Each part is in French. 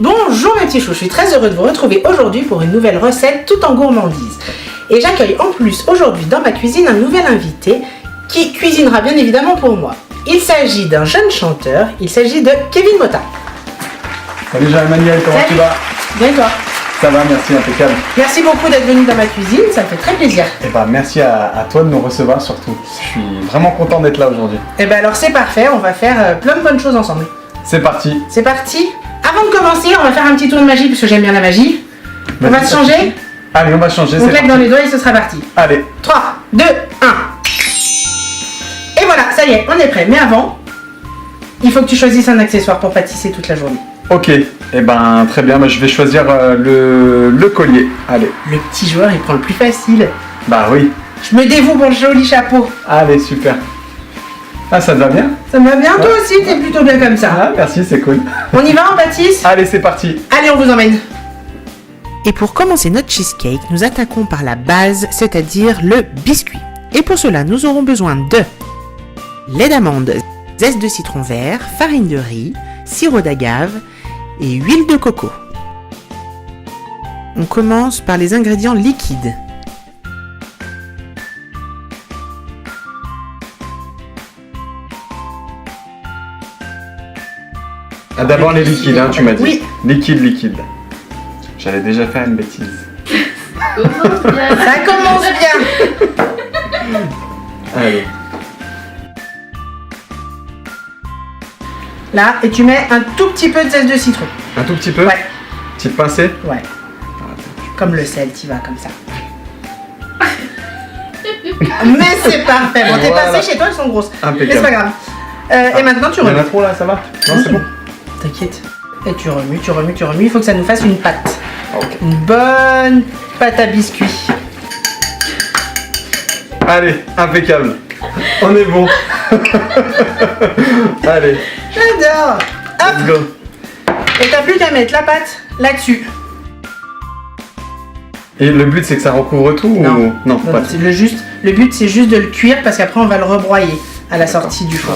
Bonjour mes petits choux, je suis très heureux de vous retrouver aujourd'hui pour une nouvelle recette tout en gourmandise. Et j'accueille en plus aujourd'hui dans ma cuisine un nouvel invité qui cuisinera bien évidemment pour moi. Il s'agit d'un jeune chanteur, il s'agit de Kevin Motta. Salut Jean-Emmanuel, comment tu vas? Bien et toi? Ça va, merci, impeccable. Merci beaucoup d'être venu dans ma cuisine, ça me fait très plaisir. Et bah merci à toi de nous recevoir surtout. Je suis vraiment content d'être là aujourd'hui. Et ben alors c'est parfait, on va faire plein de bonnes choses ensemble. C'est parti. C'est parti. Avant de commencer, on va faire un petit tour de magie parce que j'aime bien la magie. On va se changer. Allez, on va changer. On claque dans les doigts et ce sera parti. Allez. 3, 2, 1. Et voilà, ça y est, on est prêt. Mais avant, il faut que tu choisisses un accessoire pour pâtisser toute la journée. Ok, et ben très bien, je vais choisir le collier. Allez. Le petit joueur, il prend le plus facile. Bah oui. Je me dévoue pour le joli chapeau. Allez, super. Ah, ça te va bien? Ça me va bien, Ouais. toi aussi, t'es plutôt bien comme ça. Ah, merci, c'est cool. On y va, on pâtisse? Allez, c'est parti. Allez, on vous emmène. Et pour commencer notre cheesecake, nous attaquons par la base, c'est-à-dire le biscuit. Et pour cela, nous aurons besoin de lait d'amande, zeste de citron vert, farine de riz, sirop d'agave et huile de coco. On commence par les ingrédients liquides. Ah, d'abord les liquides, hein, tu m'as dit. Oui. Liquide. J'allais déjà faire une bêtise. Ça commence bien. Allez. Là, et tu mets un tout petit peu de zeste de citron. Un tout petit peu? Ouais. Petite pincée? Ouais. Comme le sel, tu vas comme ça. Mais c'est parfait. Bon, tes Voilà. pincées chez toi, elles sont grosses. Impeccable. Mais c'est pas grave. Et maintenant, tu Il y en remues. a trop là, ça va? Non, c'est bon? T'inquiète. Et tu remues. Il faut que ça nous fasse une pâte. Ok. Une bonne pâte à biscuit. Allez, impeccable. On est bon. Allez, J'adore. let's Hop. go. Et t'as plus qu'à mettre la pâte là-dessus. Et le but c'est que ça recouvre tout ou... Non, pas C'est tout. le but, c'est juste de le cuire parce qu'après, on va le rebroyer à la sortie du four.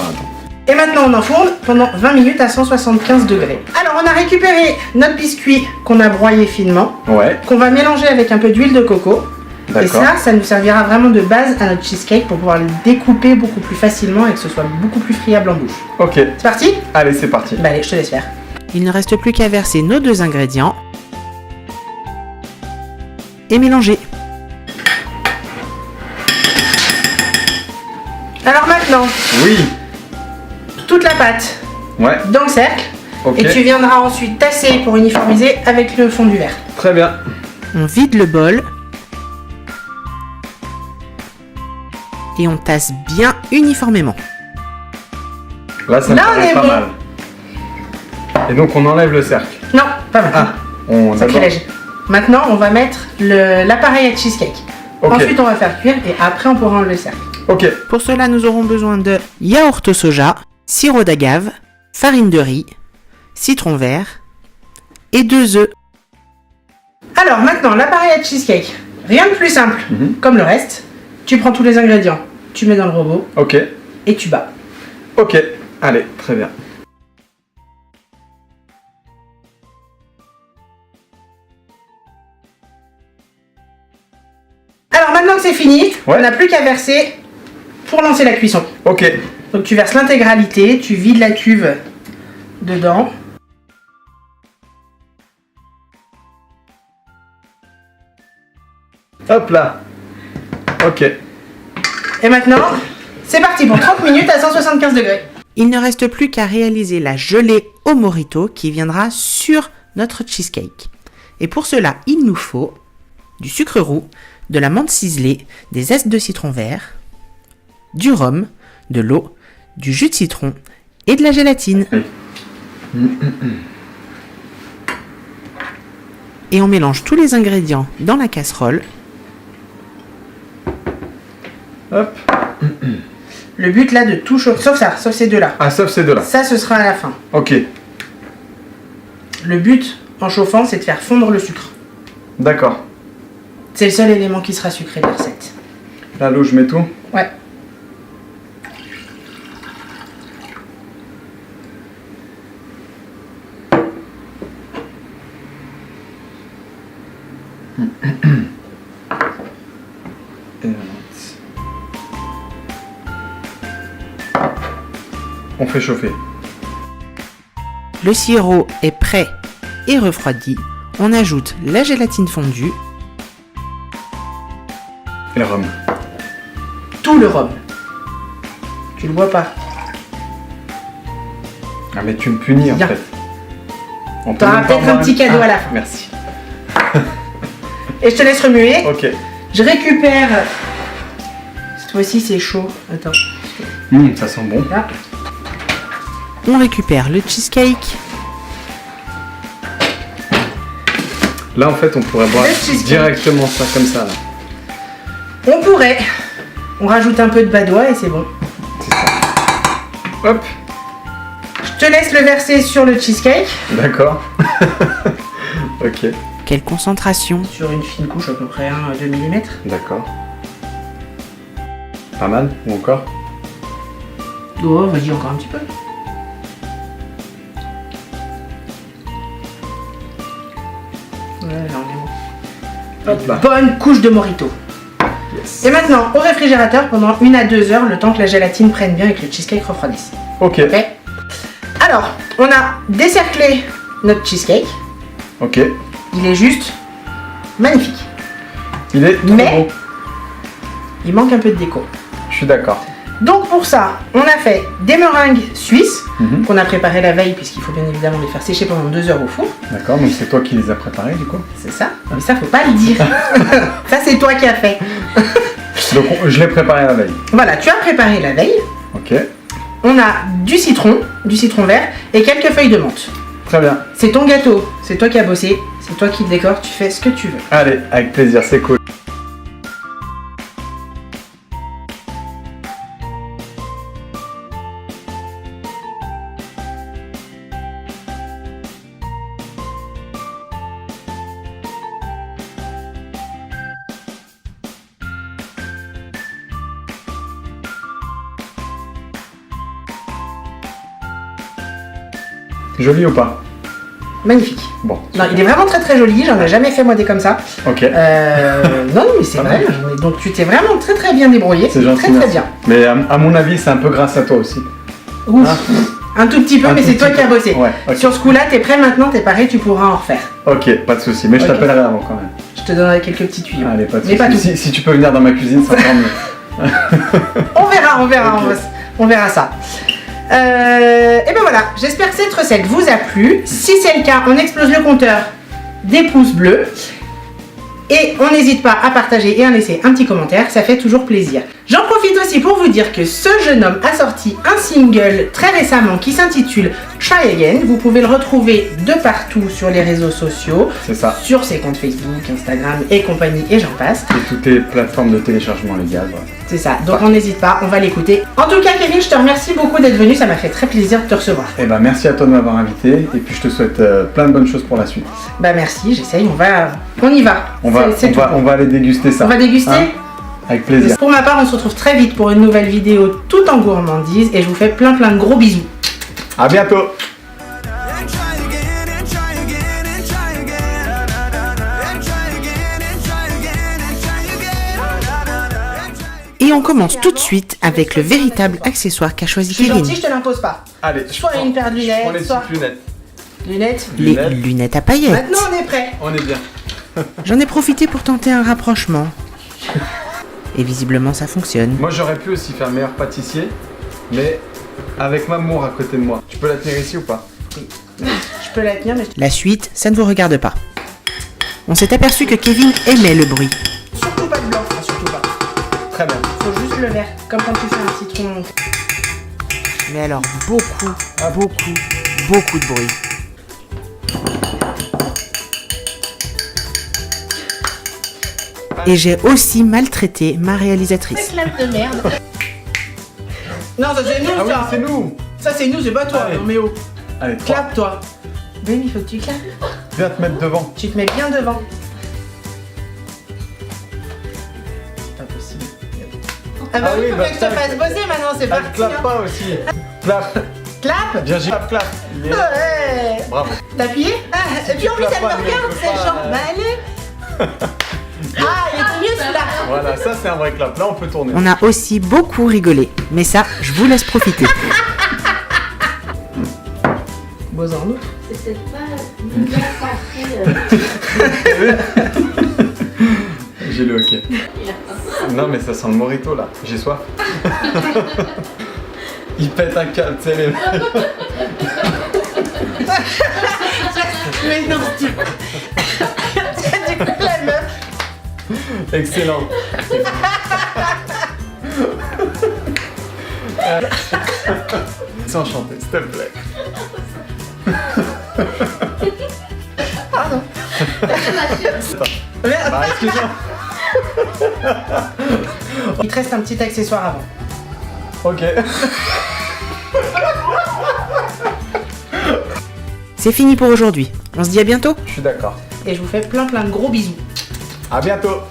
Et maintenant, on enfourne pendant 20 minutes à 175 degrés. Alors, on a récupéré notre biscuit qu'on a broyé finement, Ouais, qu'on va mélanger avec un peu d'huile de coco. Et d'accord. ça nous servira vraiment de base à notre cheesecake pour pouvoir le découper beaucoup plus facilement et que ce soit beaucoup plus friable en bouche. Ok, C'est parti? allez, c'est parti. Bah allez, je te laisse faire. Il ne reste plus qu'à verser nos deux ingrédients et mélanger. Alors maintenant, Oui, toute la pâte ouais, dans le cercle. ok. Et tu viendras ensuite tasser pour uniformiser avec le fond du verre. Très bien. On vide le bol. Et on tasse bien uniformément. Là, ça me Là, on paraît est pas bon. mal. Et donc on enlève le cercle. Non, pas mal. Ah, on d'abord. Sacrilège. Maintenant, on va mettre l'appareil à cheesecake. Ok. Ensuite, on va faire cuire et après, on pourra enlever le cercle. Ok, Pour cela, nous aurons besoin de yaourt au soja, sirop d'agave, farine de riz, citron vert et 2 œufs. Alors maintenant, l'appareil à cheesecake. Rien de plus simple. Mhm. Comme le reste, tu prends tous les ingrédients, tu mets dans le robot ok, et tu bats. ok. Allez, très bien. Alors maintenant que c'est fini, Ouais. on n'a plus qu'à verser pour lancer la cuisson. Ok, Donc tu verses l'intégralité, tu vides la cuve dedans. hop là. Ok, Et maintenant, c'est parti pour 30 minutes à 175 degrés. Il ne reste plus qu'à réaliser la gelée au mojito qui viendra sur notre cheesecake. Et pour cela, il nous faut du sucre roux, de la menthe ciselée, des zestes de citron vert, du rhum, de l'eau, du jus de citron et de la gélatine. Et on mélange tous les ingrédients dans la casserole. hop. Le but là de tout chauffer, sauf ces deux-là. Ah, sauf ces deux-là. Ça, ce sera à la fin. Ok, Le but, en chauffant, c'est de faire fondre le sucre. d'accord. C'est le seul élément qui sera sucré de la recette. Là, l'eau, je mets tout. Ouais. Et on fait chauffer. Le sirop est prêt et refroidi. On ajoute la gélatine fondue. Et le rhum. Tout le rhum. Tu le vois pas? Ah mais tu me punis en Bien. fait. T'auras peut-être un petit cadeau à la fin. Merci. Et je te laisse remuer. Ok. Je récupère. Cette fois-ci c'est chaud. Attends. Ça sent bon. Là. On récupère le cheesecake. Là en fait on pourrait boire Le cheesecake. directement ça comme ça là. On pourrait. On rajoute un peu de badois et c'est bon. C'est ça. Hop. Je te laisse le verser sur le cheesecake. D'accord. Ok. Quelle concentration. Sur une fine couche à peu près 1-2 mm. D'accord. Pas mal ou encore? Oh, vas-y encore un petit peu. Ouais, là on est bon. Hop là. Bonne couche de mojito. Yes. Et maintenant, au réfrigérateur pendant 1 à 2 heures, le temps que la gélatine prenne bien et que le cheesecake refroidisse. Ok. Ok. Alors, on a décerclé notre cheesecake. Ok. Il est juste magnifique. Il est trop Mais- beau. Il manque un peu de déco. Je suis d'accord. Donc pour ça, on a fait des meringues suisses Mhm. qu'on a préparées la veille puisqu'il faut bien évidemment les faire sécher pendant 2 heures au four. D'accord, donc c'est toi qui les as préparés du coup. C'est ça. Mais ça, faut pas le dire. Ça, c'est toi qui as fait. Donc je l'ai préparé la veille. Voilà, tu as préparé la veille. Ok. On a du citron vert et quelques feuilles de menthe. Très bien. C'est ton gâteau, c'est toi qui as bossé, c'est toi qui le décore, tu fais ce que tu veux. Allez, avec plaisir, c'est cool. Joli ou pas? Magnifique. Bon. Non, il est vraiment très très joli, j'en ai jamais fait moi des comme ça. Ok. Non, mais c'est Pas vrai. mal. Donc tu t'es vraiment très très bien débrouillé. C'est gentil. Très très merci. bien. Mais à mon avis, c'est un peu grâce à toi aussi. Ouf. Ah. Un tout petit peu, Un mais tout c'est toi petit qui as peu. bossé. Ouais, ok. Sur ce coup-là, t'es prêt maintenant, t'es pareil, tu pourras en refaire. Ok, pas de souci. Mais je Ok. t'appellerai avant quand même. Je te donnerai quelques petits tuyaux. Allez, pas de Mais pas souci. tout. Si tu peux venir dans ma cuisine, ça sera mieux. On verra, Ok. on verra ça. Et ben voilà, j'espère que cette recette vous a plu. Si c'est le cas, on explose le compteur des pouces bleus. Et on n'hésite pas à partager et à laisser un petit commentaire, ça fait toujours plaisir. J'en profite aussi pour vous dire que ce jeune homme a sorti un single très récemment qui s'intitule Try Again. Vous pouvez le retrouver de partout sur les réseaux sociaux, C'est ça. sur ses comptes Facebook, Instagram et compagnie et j'en passe. Et toutes les plateformes de téléchargement légal. Voilà. C'est ça, donc on n'hésite pas, on va l'écouter. En tout cas Kevin, je te remercie beaucoup d'être venu, ça m'a fait très plaisir de te recevoir. Eh ben, merci à toi de m'avoir invité. Et puis, je te souhaite plein de bonnes choses pour la suite. Bah merci, j'essaye, on y va. On va aller déguster ça. On va déguster. Hein, avec plaisir. Pour ma part, on se retrouve très vite pour une nouvelle vidéo tout en gourmandise et je vous fais plein de gros bisous. À bientôt. And try again, and try again, and try again. And try again, and try again, and try again. And try Et on commence tout de suite avec le véritable accessoire qu'a Je choisi suis Kevin. gentil, je te l'impose pas. Allez, Soit une paire de lunettes, prends les soit- petites lunettes. Lunettes. Les Lunettes. lunettes à paillettes. Maintenant on est prêt. On est bien. J'en ai profité pour tenter un rapprochement. Et visiblement ça fonctionne. Moi, j'aurais pu aussi faire meilleur pâtissier, mais avec Mamour à côté de moi. Tu peux la tenir ici ou pas? Je peux la tenir, mais La suite, ça ne vous regarde pas. On s'est aperçu que Kevin aimait le bruit. surtout pas de blanc, enfin, surtout pas. Très bien. Faut juste le vert, comme quand tu fais un citron. Mais alors beaucoup de bruit. Et j'ai aussi maltraité ma réalisatrice. Clap de merde. Non, ça c'est nous Ah oui, ça. c'est nous. Ça c'est nous, c'est pas toi. Allez. Non mais oh. Allez, trois. Clap toi. Baby, il faut que tu clapes. Viens te mettre devant. Tu te mets bien devant. Pas possible. Ah bah Ah oui, oui, faut bah bien que je te ça, fasse bosser maintenant, c'est Ah, parti. clap hein. pas aussi. Clap. Clap. Bien, j'y clap, clap. Il est là. Ouais. Bravo. T'as appuyé. Ah, et puis en plus clapes elle me pas, mais regarde, je peux c'est pas, genre, bah allez. Ah, il était mieux celui-là. Voilà, ça c'est un vrai clap. Là on peut tourner. On a aussi beaucoup rigolé, mais ça, je vous laisse profiter. Beaux en outre. C'est peut-être pas bien centré. J'ai le hockey. Non mais ça sent le mojito là. J'ai soif. Il pète un câble, tu sais les mecs. Mais non, tu... du coup, la meuf... Excellent. C'est enchanté, s'il te plaît. Pardon. Bah excuse-moi. Il te reste un petit accessoire avant. Ok. C'est fini pour aujourd'hui. On se dit à bientôt. Je suis d'accord. Et je vous fais plein de gros bisous. À bientôt.